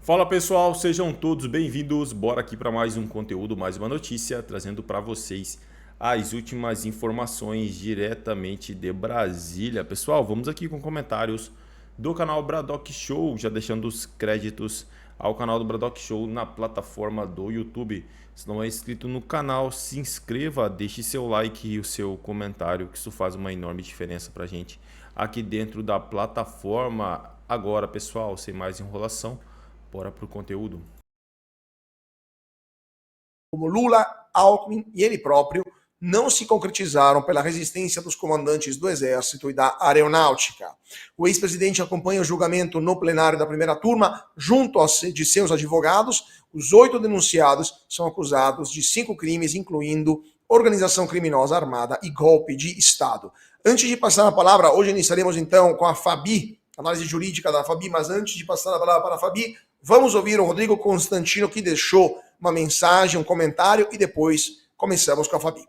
Fala pessoal, sejam todos bem-vindos. Bora aqui para mais um conteúdo, mais uma notícia, trazendo para vocês as últimas informações diretamente de Brasília. Pessoal, vamos aqui com comentários do canal Bradock Show, já deixando os créditos ao canal do Bradock Show na plataforma do YouTube. Se não é inscrito no canal, se inscreva, deixe seu like e o seu comentário, que isso faz uma enorme diferença para a gente aqui dentro da plataforma. Agora, pessoal, sem mais enrolação, bora pro conteúdo. Como Lula, Alckmin e ele próprio não se concretizaram pela resistência dos comandantes do Exército e da Aeronáutica. O ex-presidente acompanha o julgamento no plenário da primeira turma junto de seus advogados. Os 8 denunciados são acusados de 5 crimes, incluindo organização criminosa armada e golpe de Estado. Antes de passar a palavra, hoje iniciaremos então com a Fabi, análise jurídica da Fabi, mas antes de passar a palavra para a Fabi, vamos ouvir o Rodrigo Constantino, que deixou uma mensagem, um comentário, e depois começamos com a Fabi.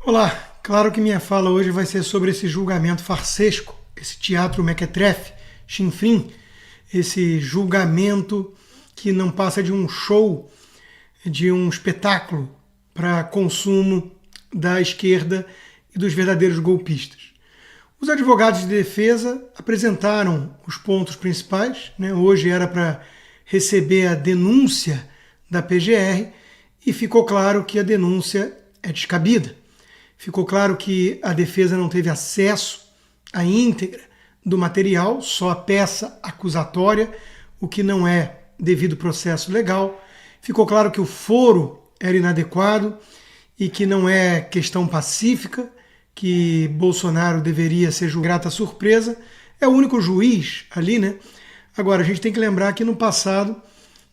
Olá, claro que minha fala hoje vai ser sobre esse julgamento farsesco, esse teatro mequetrefe, chinfrim, esse julgamento que não passa de um show, de um espetáculo para consumo da esquerda e dos verdadeiros golpistas. Os advogados de defesa apresentaram os pontos principais, né? Hoje era para receber a denúncia da PGR e ficou claro que a denúncia é descabida. Ficou claro que a defesa não teve acesso à íntegra do material, só a peça acusatória, o que não é devido processo legal. Ficou claro que o foro era inadequado e que não é questão pacífica, que Bolsonaro deveria ser julgado. Grata surpresa, é o único juiz ali, né? Agora, a gente tem que lembrar que no passado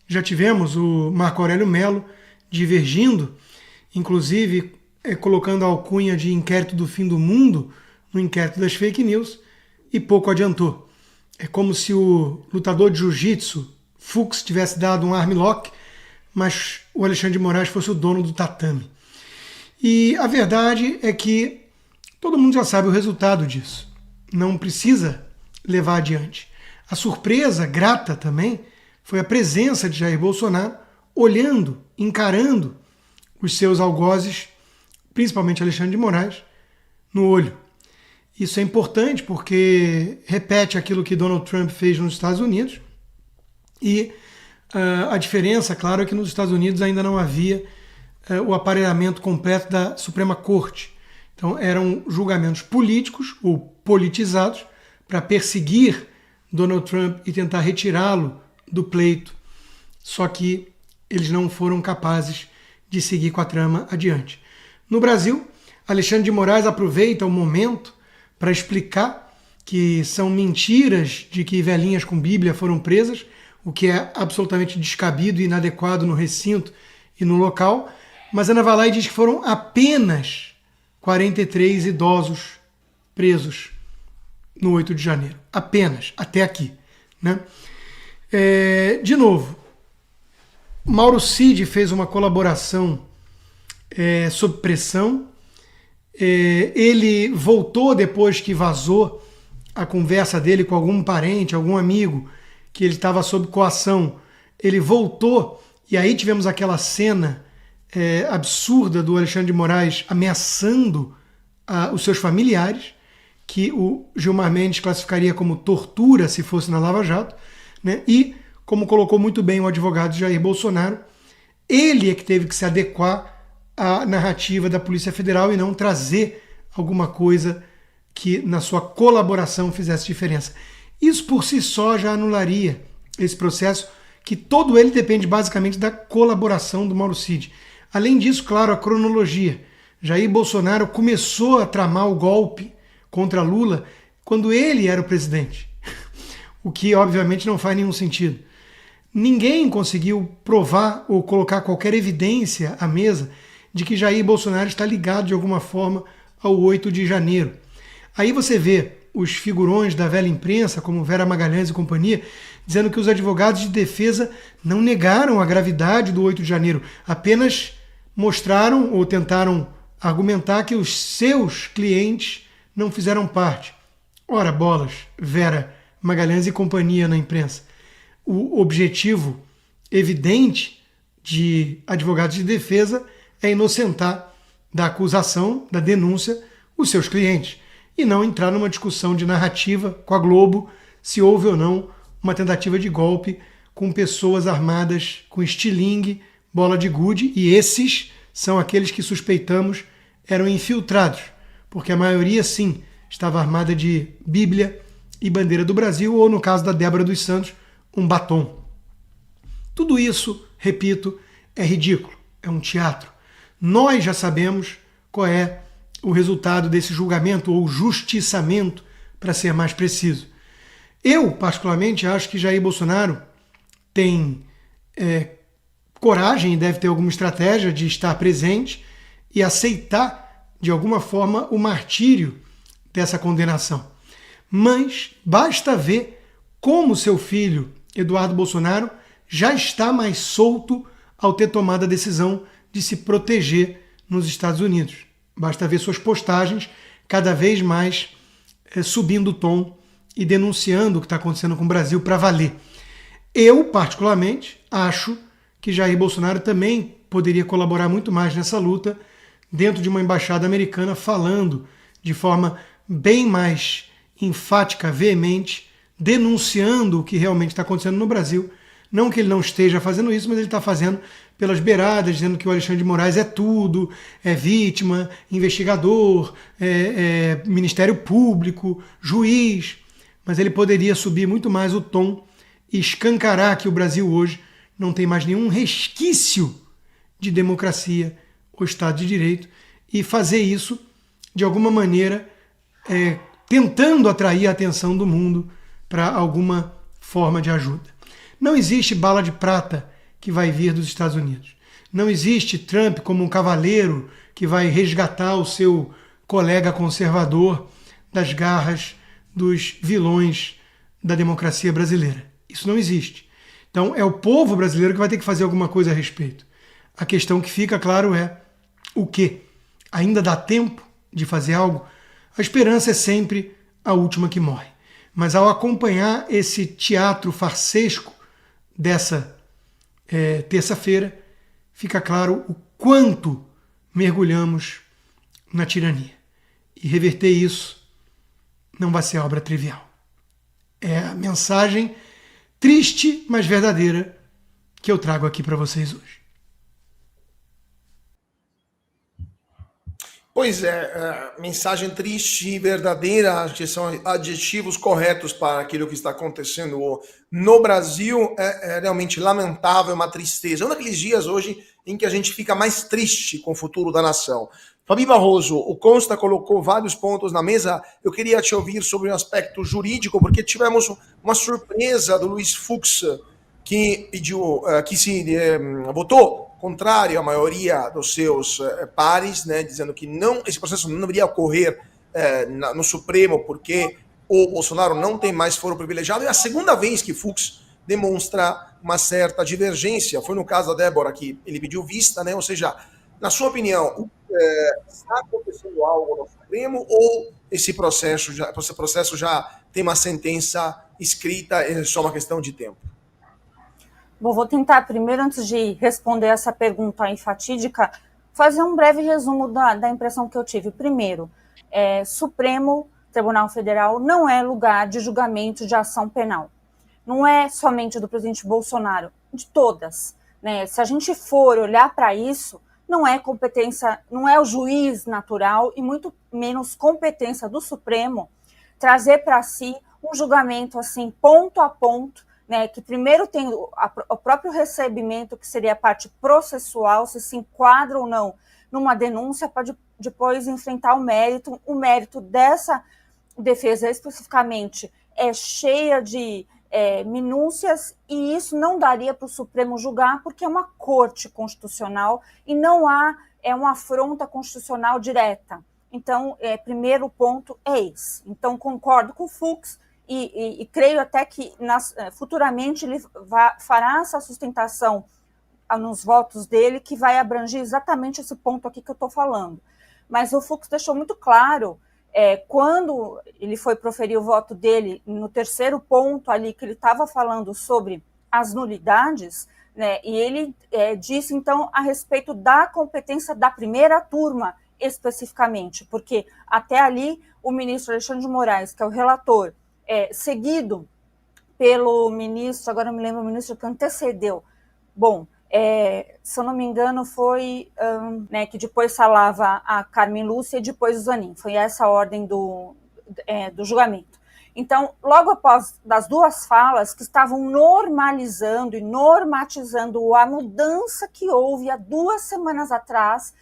já tivemos o Marco Aurélio Mello divergindo, inclusive colocando a alcunha de inquérito do fim do mundo no inquérito das fake news, e pouco adiantou. É como se o lutador de jiu-jitsu, Fux, tivesse dado um armlock, mas o Alexandre de Moraes fosse o dono do tatame. E a verdade é que todo mundo já sabe o resultado disso. Não precisa levar adiante. A surpresa grata também foi a presença de Jair Bolsonaro olhando, encarando os seus algozes, principalmente Alexandre de Moraes, no olho. Isso é importante porque repete aquilo que Donald Trump fez nos Estados Unidos, e a diferença, claro, é que nos Estados Unidos ainda não havia o aparelhamento completo da Suprema Corte. Então eram julgamentos políticos ou politizados para perseguir Donald Trump e tentar retirá-lo do pleito. Só que eles não foram capazes de seguir com a trama adiante. No Brasil, Alexandre de Moraes aproveita o momento para explicar que são mentiras de que velhinhas com Bíblia foram presas, o que é absolutamente descabido e inadequado no recinto e no local, mas Ana vai lá e diz que foram apenas 43 idosos presos no 8 de janeiro. Apenas, até aqui, né? De novo, Mauro Cid fez uma colaboração sob pressão. Ele voltou depois que vazou a conversa dele com algum parente, algum amigo, que ele estava sob coação. Ele voltou e aí tivemos aquela cena absurda do Alexandre de Moraes ameaçando os seus familiares, que o Gilmar Mendes classificaria como tortura se fosse na Lava Jato, né? E, como colocou muito bem o advogado Jair Bolsonaro, ele é que teve que se adequar à narrativa da Polícia Federal e não trazer alguma coisa que na sua colaboração fizesse diferença. Isso por si só já anularia esse processo, que todo ele depende basicamente da colaboração do Mauro Cid. Além disso, claro, a cronologia. Jair Bolsonaro começou a tramar o golpe contra Lula quando ele era o presidente, o que obviamente não faz nenhum sentido. Ninguém conseguiu provar ou colocar qualquer evidência à mesa de que Jair Bolsonaro está ligado de alguma forma ao 8 de janeiro. Aí você vê os figurões da velha imprensa, como Vera Magalhães e companhia, dizendo que os advogados de defesa não negaram a gravidade do 8 de janeiro, apenas mostraram ou tentaram argumentar que os seus clientes não fizeram parte. Ora bolas, Vera Magalhães e companhia na imprensa. o objetivo evidente de advogados de defesa é inocentar da acusação, da denúncia, os seus clientes, e não entrar numa discussão de narrativa com a Globo se houve ou não uma tentativa de golpe com pessoas armadas com estilingue, bola de gude, e esses são aqueles que suspeitamos eram infiltrados, porque a maioria, sim, estava armada de Bíblia e bandeira do Brasil, ou no caso da Débora dos Santos, um batom. Tudo isso, repito, é ridículo, é um teatro. Nós já sabemos qual é o resultado desse julgamento, ou justiçamento, para ser mais preciso. Eu, particularmente, acho que Jair Bolsonaro tem coragem e deve ter alguma estratégia de estar presente e aceitar, de alguma forma, o martírio dessa condenação. Mas basta ver como seu filho, Eduardo Bolsonaro, já está mais solto ao ter tomado a decisão de se proteger nos Estados Unidos. Basta ver suas postagens cada vez mais subindo o tom e denunciando o que está acontecendo com o Brasil para valer. Eu, particularmente, acho que Jair Bolsonaro também poderia colaborar muito mais nessa luta dentro de uma embaixada americana, falando de forma bem mais enfática, veemente, denunciando o que realmente está acontecendo no Brasil. Não que ele não esteja fazendo isso, mas ele está fazendo pelas beiradas, dizendo que o Alexandre de Moraes é tudo, é vítima, investigador, Ministério Público, juiz. Mas ele poderia subir muito mais o tom e escancarar que o Brasil hoje não tem mais nenhum resquício de democracia ou Estado de Direito, e fazer isso de alguma maneira tentando atrair a atenção do mundo para alguma forma de ajuda. Não existe bala de prata que vai vir dos Estados Unidos. Não existe Trump como um cavaleiro que vai resgatar o seu colega conservador das garras dos vilões da democracia brasileira. Isso não existe. Então é o povo brasileiro que vai ter que fazer alguma coisa a respeito. A questão que fica, claro, é o quê? Ainda dá tempo de fazer algo? A esperança é sempre a última que morre. Mas ao acompanhar esse teatro farsesco dessa terça-feira, fica claro o quanto mergulhamos na tirania. E reverter isso não vai ser obra trivial. É a mensagem triste, mas verdadeira, que eu trago aqui para vocês hoje. Pois é, mensagem triste e verdadeira, acho que são adjetivos corretos para aquilo que está acontecendo no Brasil. É realmente lamentável, uma tristeza. É um daqueles dias hoje em que a gente fica mais triste com o futuro da nação. Fabi Barroso, o Consta colocou vários pontos na mesa. Eu queria te ouvir sobre o aspecto jurídico, porque tivemos uma surpresa do Luiz Fux, que votou contrário à maioria dos seus pares, né, dizendo que esse processo não deveria ocorrer no Supremo, porque o Bolsonaro não tem mais foro privilegiado. É a segunda vez que Fux demonstra uma certa divergência. Foi no caso da Débora que ele pediu vista, né? Ou seja, na sua opinião, está acontecendo algo no Supremo, ou esse processo já tem uma sentença escrita, é só uma questão de tempo? Bom, vou tentar primeiro, antes de responder essa pergunta aí fatídica, fazer um breve resumo da impressão que eu tive. Primeiro, Supremo Tribunal Federal não é lugar de julgamento de ação penal. Não é somente do presidente Bolsonaro, de todas, né? Se a gente for olhar para isso, não é competência, não é o juiz natural e muito menos competência do Supremo trazer para si um julgamento assim, ponto a ponto, né, que primeiro tem o próprio recebimento, que seria a parte processual, se enquadra ou não numa denúncia, para depois enfrentar o mérito dessa defesa especificamente é cheia de minúcias, e isso não daria para o Supremo julgar, porque é uma corte constitucional e não há uma afronta constitucional direta. Então, primeiro ponto é esse. Então, concordo com o Fux, e creio até que futuramente ele fará essa sustentação nos votos dele, que vai abranger exatamente esse ponto aqui que eu estou falando. Mas o Fux deixou muito claro, quando ele foi proferir o voto dele, no terceiro ponto ali, que ele estava falando sobre as nulidades, né, e ele disse, então, a respeito da competência da primeira turma, especificamente, porque até ali o ministro Alexandre de Moraes, que é o relator, seguido pelo ministro, agora eu me lembro o ministro que antecedeu, bom, se eu não me engano foi, né, que depois falava a Carmen Lúcia e depois o Zanin, foi essa a ordem do julgamento. Então, logo após das duas falas que estavam normalizando e normatizando a mudança que houve há 2 semanas atrás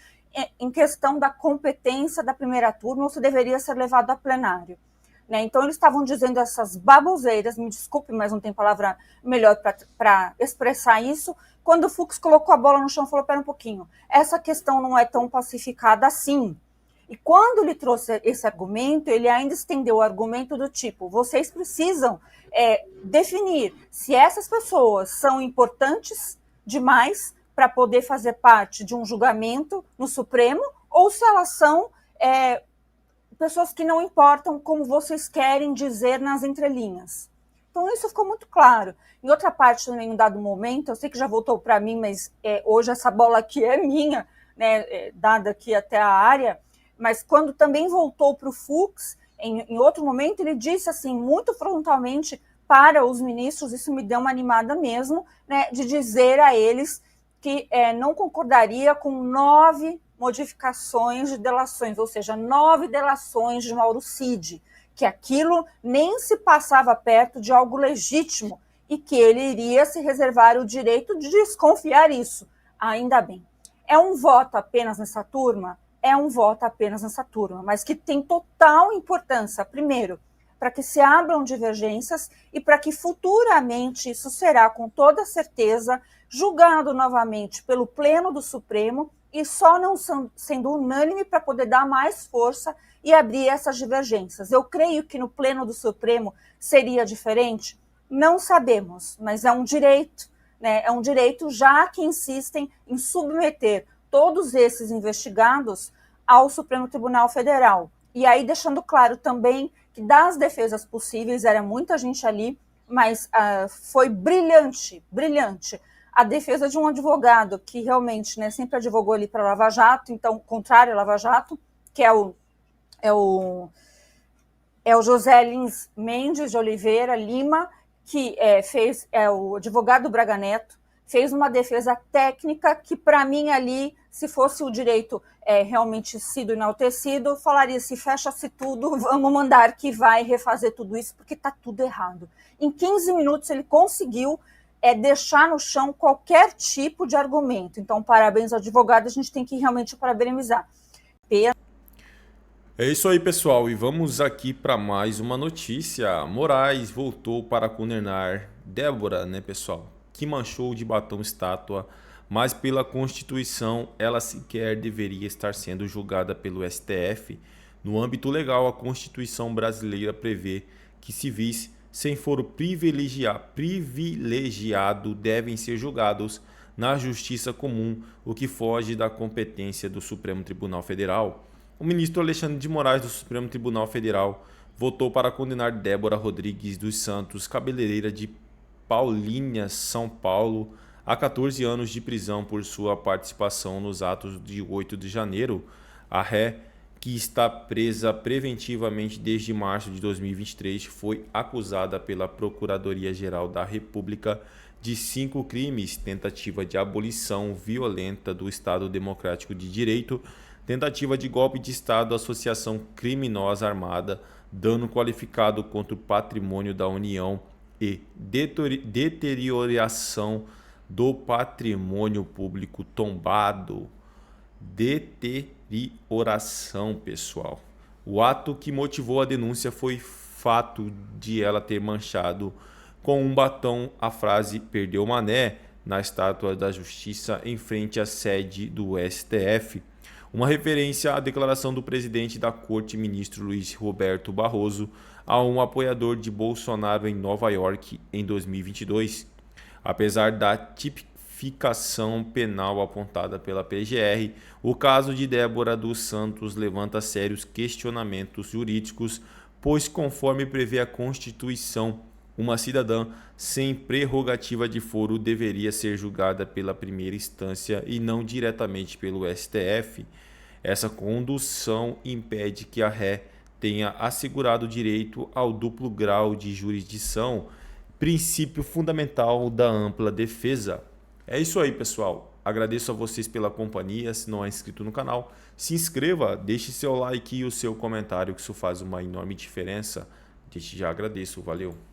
em questão da competência da primeira turma, ou se deveria ser levado a plenário. Né? Então, eles estavam dizendo essas baboseiras, me desculpe, mas não tem palavra melhor para expressar isso, quando o Fux colocou a bola no chão e falou, pera um pouquinho, essa questão não é tão pacificada assim. E quando ele trouxe esse argumento, ele ainda estendeu o argumento do tipo, vocês precisam definir se essas pessoas são importantes demais para poder fazer parte de um julgamento no Supremo, ou se elas são pessoas que não importam como vocês querem dizer nas entrelinhas. Então isso ficou muito claro. Em outra parte, também, em um dado momento, eu sei que já voltou para mim, mas hoje essa bola aqui é minha, né, dada aqui até a área, mas quando também voltou para o Fux, em outro momento, ele disse assim, muito frontalmente para os ministros, isso me deu uma animada mesmo, né, de dizer a eles que não concordaria com 9 modificações de delações, ou seja, 9 delações de Mauro Cid, que aquilo nem se passava perto de algo legítimo e que ele iria se reservar o direito de desconfiar isso. Ainda bem. É um voto apenas nessa turma? É um voto apenas nessa turma, mas que tem total importância, primeiro, para que se abram divergências e para que futuramente isso será, com toda certeza, julgado novamente pelo Pleno do Supremo e só não sendo unânime para poder dar mais força e abrir essas divergências. Eu creio que no Pleno do Supremo seria diferente? Não sabemos, mas é um direito, né? É um direito, já que insistem em submeter todos esses investigados ao Supremo Tribunal Federal. E aí deixando claro também que das defesas possíveis, era muita gente ali, mas foi brilhante, brilhante. A defesa de um advogado que realmente, né, sempre advogou ali para Lava Jato, então contrário a Lava Jato, que é o José Lins Mendes de Oliveira Lima, que fez o advogado Braga Neto, fez uma defesa técnica que, para mim, ali, se fosse o direito realmente sido enaltecido, falaria, se fecha-se tudo, vamos mandar que vai refazer tudo isso, porque está tudo errado. Em 15 minutos, ele conseguiu deixar no chão qualquer tipo de argumento. Então, parabéns ao advogado, a gente tem que realmente parabenizar. É isso aí, pessoal, e vamos aqui para mais uma notícia. Moraes voltou para condenar Débora, né, pessoal, que manchou de batom estátua, mas pela Constituição ela sequer deveria estar sendo julgada pelo STF. No âmbito legal, a Constituição brasileira prevê que civis sem foro privilegiado devem ser julgados na justiça comum, o que foge da competência do Supremo Tribunal Federal. O ministro Alexandre de Moraes do Supremo Tribunal Federal votou para condenar Débora Rodrigues dos Santos, cabeleireira de Paulínia, São Paulo, a 14 anos de prisão por sua participação nos atos de 8 de janeiro. A ré, que está presa preventivamente desde março de 2023, foi acusada pela Procuradoria-Geral da República de 5 crimes: tentativa de abolição violenta do Estado Democrático de Direito, tentativa de golpe de Estado, associação criminosa armada, dano qualificado contra o patrimônio da União e deterioração do patrimônio público tombado. Deterioração, pessoal. O ato que motivou a denúncia foi fato de ela ter manchado com um batom a frase "Perdeu Mané" na estátua da Justiça em frente à sede do STF, uma referência à declaração do presidente da Corte, ministro Luiz Roberto Barroso, a um apoiador de Bolsonaro em Nova York em 2022. Apesar da tipificação penal apontada pela PGR, o caso de Débora dos Santos levanta sérios questionamentos jurídicos, pois, conforme prevê a Constituição, uma cidadã sem prerrogativa de foro deveria ser julgada pela primeira instância e não diretamente pelo STF. Essa condução impede que a ré tenha assegurado o direito ao duplo grau de jurisdição, princípio fundamental da ampla defesa. É isso aí, pessoal. Agradeço a vocês pela companhia. Se não é inscrito no canal, se inscreva, deixe seu like e o seu comentário, que isso faz uma enorme diferença. Desde já agradeço. Valeu!